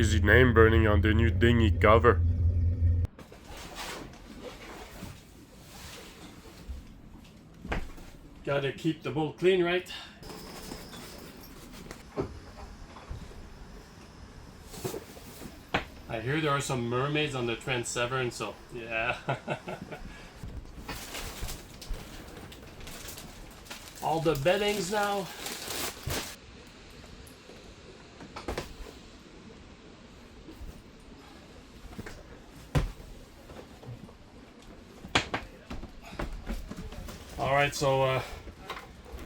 cheesy name burning on the new dinghy cover. Gotta keep the boat clean, right? I hear there are some mermaids on the Trent Severn, so yeah. All the beddings now. Alright, so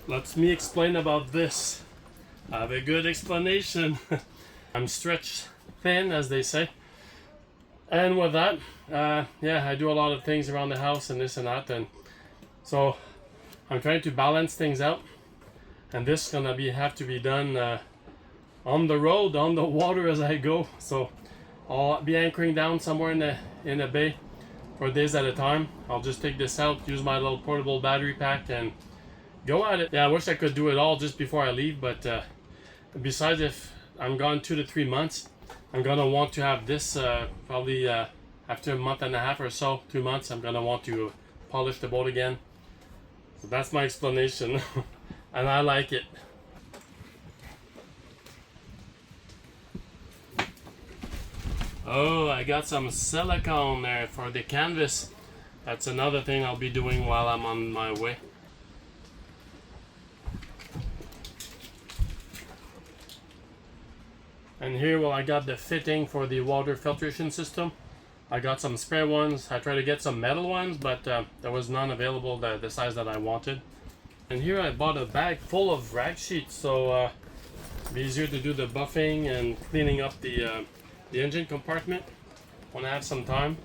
let me explain about this. I have a good explanation. I'm stretched thin, as they say. And with that, yeah, I do a lot of things around the house and this and that. And so I'm trying to balance things out. And this is gonna have to be done on the road, on the water as I go. So I'll be anchoring down somewhere in the bay for days at a time. I'll just take this out, use my little portable battery pack, and go at it. Yeah, I wish I could do it all just before I leave, but besides, if I'm gone 2 to 3 months, I'm gonna want to have this probably after a month and a half or so, 2 months, I'm gonna want to polish the boat again. So that's my explanation. And I like it. Oh, I got some silicone there for the canvas. That's another thing I'll be doing while I'm on my way. And here, well, I got the fitting for the water filtration system. I got some spare ones. I tried to get some metal ones, but there was none available the size that I wanted. And here I bought a bag full of rag sheets, so it'll be easier to do the buffing and cleaning up the engine compartment when I have some time.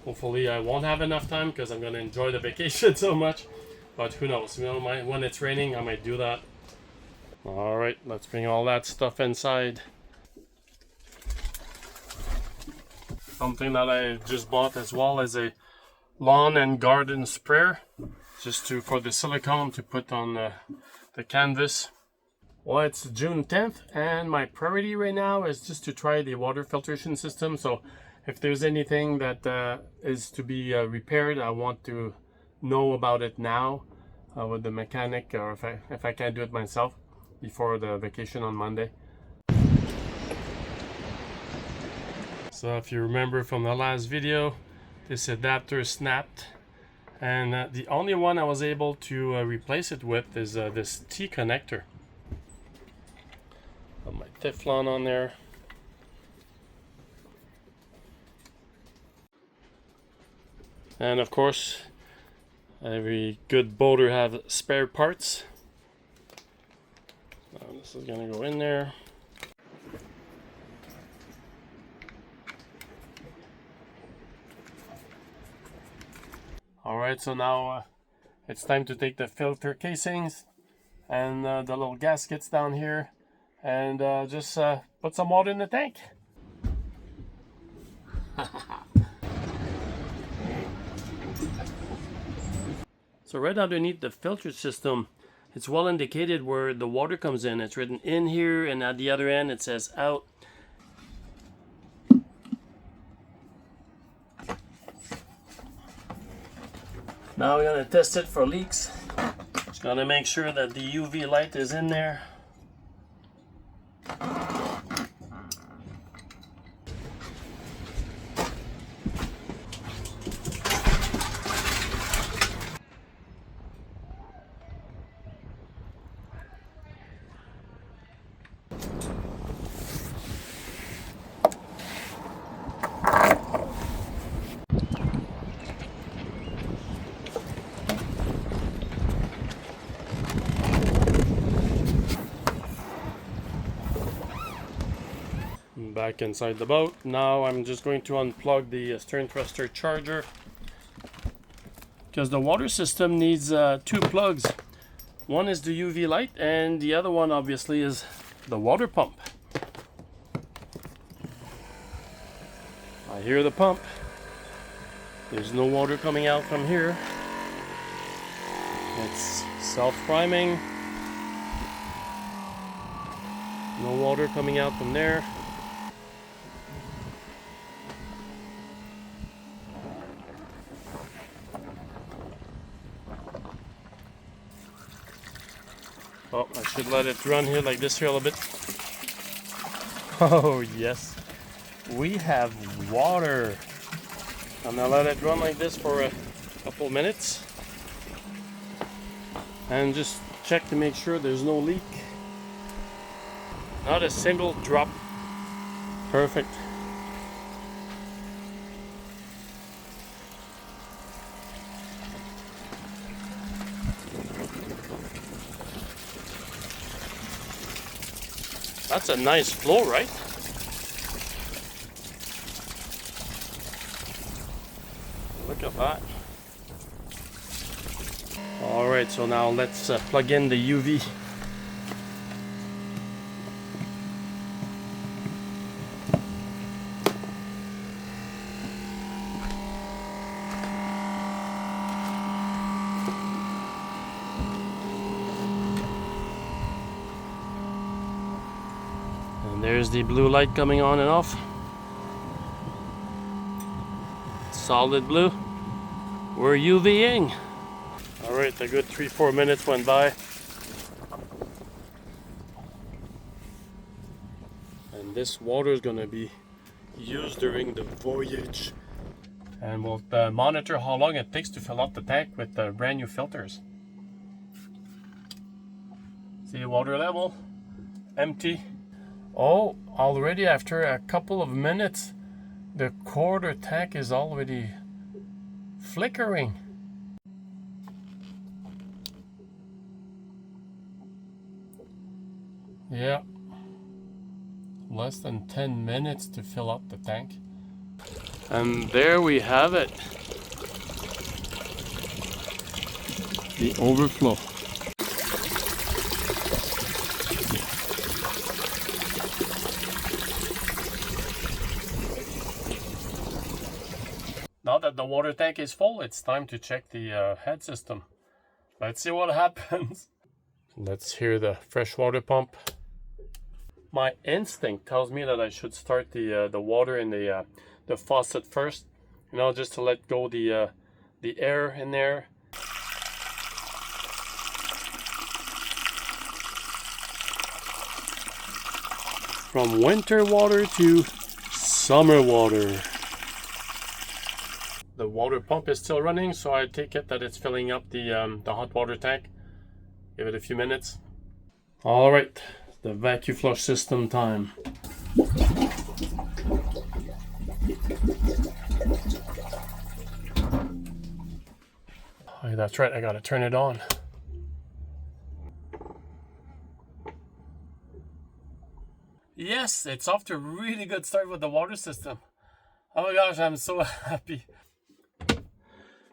Hopefully I won't have enough time because I'm going to enjoy the vacation so much, but who knows, you know, when it's raining I might do that. Alright, let's bring all that stuff inside. Something that I just bought as well is a lawn and garden sprayer, just for the silicone to put on the canvas. Well, it's June 10th, and my priority right now is just to try the water filtration system. So if there's anything that is to be repaired, I want to know about it now with the mechanic, or if I can't do it myself before the vacation on Monday. So if you remember from the last video, this adapter snapped, and the only one I was able to replace it with is this T connector. Put my Teflon on there. And of course, every good boater have spare parts. This is gonna go in there. Alright, so now it's time to take the filter casings and the little gaskets down here and just put some water in the tank. So right underneath the filter system, it's well indicated where the water comes in. It's written in here, and at the other end it says out. Now we're going to test it for leaks. Just going to make sure that the UV light is in there. Back inside the boat. Now I'm just going to unplug the stern thruster charger, because the water system needs 2 plugs. One is the UV light, and the other one obviously is the water pump. I hear the pump. There's no water coming out from here. It's self-priming. No water coming out from there. Oh, I should let it run here like this here a little bit. Oh yes, we have water. I'm gonna let it run like this for a couple minutes and just check to make sure there's no leak. Not a single drop. Perfect. That's a nice flow, right? Look at that. All right, so now let's plug in the UV. There's the blue light coming on and off. Solid blue. We're UVing. All right, a good 3-4 minutes went by. And this water is gonna be used during the voyage. And we'll monitor how long it takes to fill up the tank with the brand new filters. See water level, empty. Oh, already after a couple of minutes, the quarter tank is already flickering. Yeah, less than 10 minutes to fill up the tank. And there we have it. The overflow. Now that the water tank is full, it's time to check the head system. Let's see what happens. Let's hear the freshwater pump. My instinct tells me that I should start the water in the faucet first, you know, just to let go the air in there. From winter water to summer water. The water pump is still running, so I take it that it's filling up the hot water tank. Give it a few minutes. All right, the vacuum flush system time. Oh, that's right, I gotta turn it on. Yes, it's off to a really good start with the water system. Oh my gosh, I'm so happy.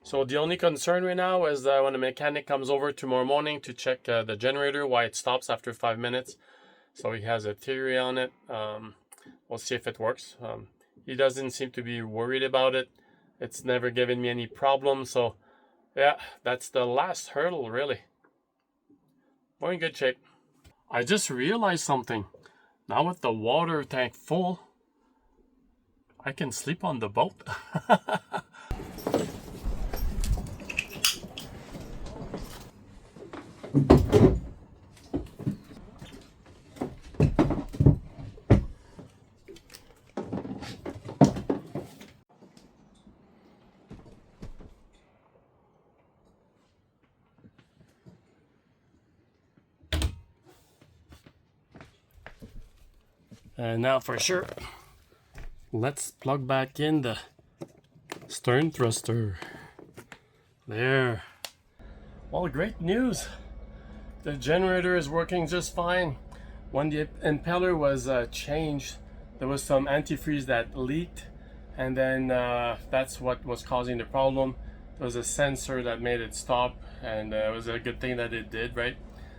So the only concern right now is that when the mechanic comes over tomorrow morning to check the generator, why it stops after 5 minutes. So he has a theory on it. We'll see if it works. He doesn't seem to be worried about it. It's never given me any problems. So yeah, that's the last hurdle really. We're in good shape. I just realized something. Now with the water tank full, I can sleep on the boat. And now for sure, let's plug back in the stern thruster. There. Well, great news. The generator is working just fine. When the impeller was changed, there was some antifreeze that leaked, and then that's what was causing the problem. There was a sensor that made it stop, and it was a good thing that it did, right?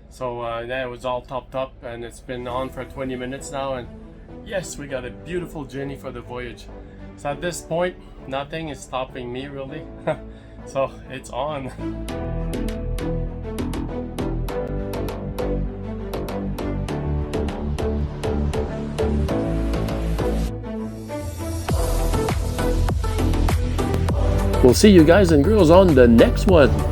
So yeah, it was all topped up, and it's been on for 20 minutes now, and yes, we got a beautiful journey for the voyage. So at this point, nothing is stopping me really. So it's on. We'll see you guys and girls on the next one.